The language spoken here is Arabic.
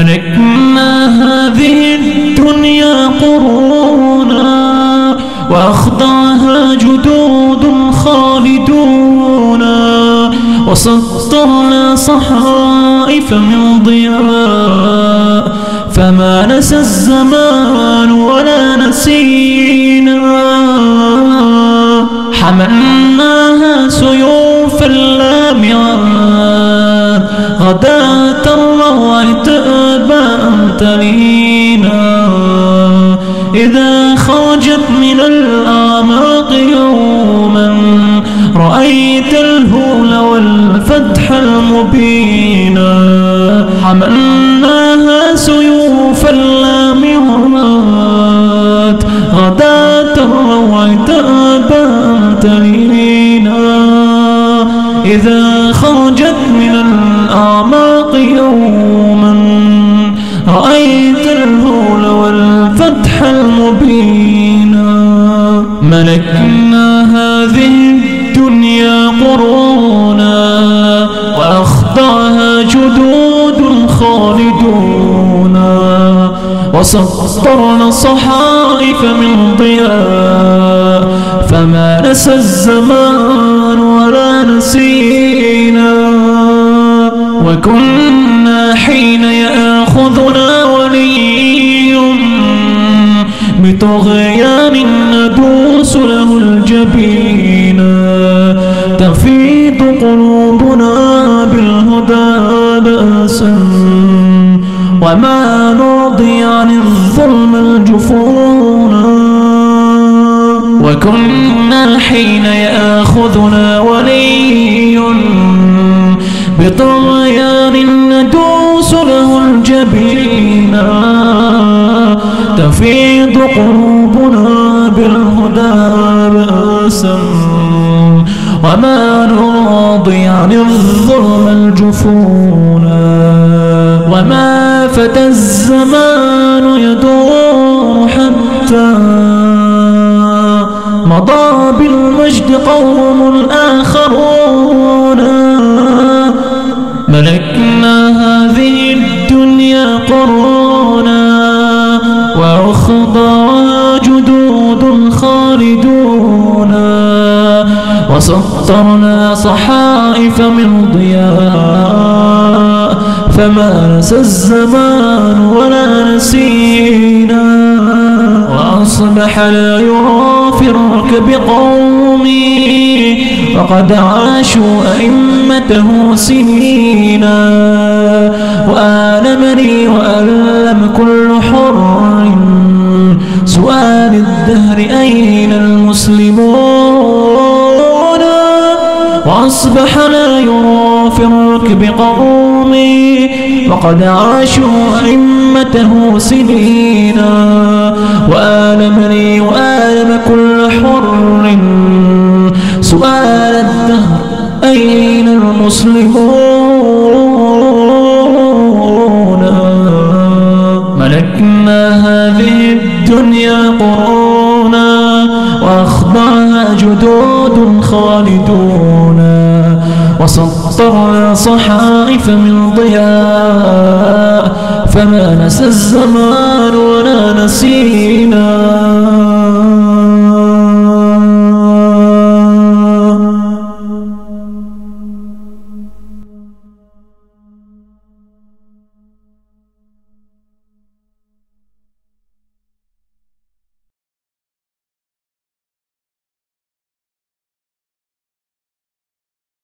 ملكنا هذه الدنيا قرونا وأخضعها جدود خالدون وسطرنا صحائف من ضياء فما نسى الزمان ولا نسينا حملناها سيوفا لامعات غداة الروع تأبى تلينا إذا خرجت من الأعماق يوما رأيت الهول والفتح المبينا حملناها سيوفا لامعات غداة الروع تأبى تلينا إذا خرجت من الأعماق يوما رأيت الهول والفتح المبينا ملكنا هذه الدنيا قرونا وأخضعها جدود خالدون وسطرنا صحائف من ضياء فما نسى الزمان ولا نسينا وكنا حين يأخذنا ولي بطغيان ندوس له الجبين تفيض قلوبنا بالهدى بأسا وما نرضي عن الظلم الجفون وكنا حين يأخذنا ولي بطغيان ندوس له الجبين تفيض قلوبنا بالهدى بأسا وما نراضي عن الظلم الجفون وما فتى الزمان يدور حتى مضى بالمجد قوم آخرون ملكنا هذه الدنيا قرونا وأخضعها جدود خالدون وسطرنا صحائف من ضياء فما نسى الزمان ولا نسينا وأصبح لا يرى في الركب قومي وقد عاشوا أئمته سنينا وآلمني وألم كل حر سؤال الدهر أين المسلمون وأصبح لا يرى في الركب قومي وقد عاشوا أئمته سنينا وآلمني وآلم كل حر سؤال الدهر أين المسلمون ملكنا هذه الدنيا قرونا وأخضعها جدود خالدون وسطرنا صحائف من ضياء فما نسى الزمان ولا نسينا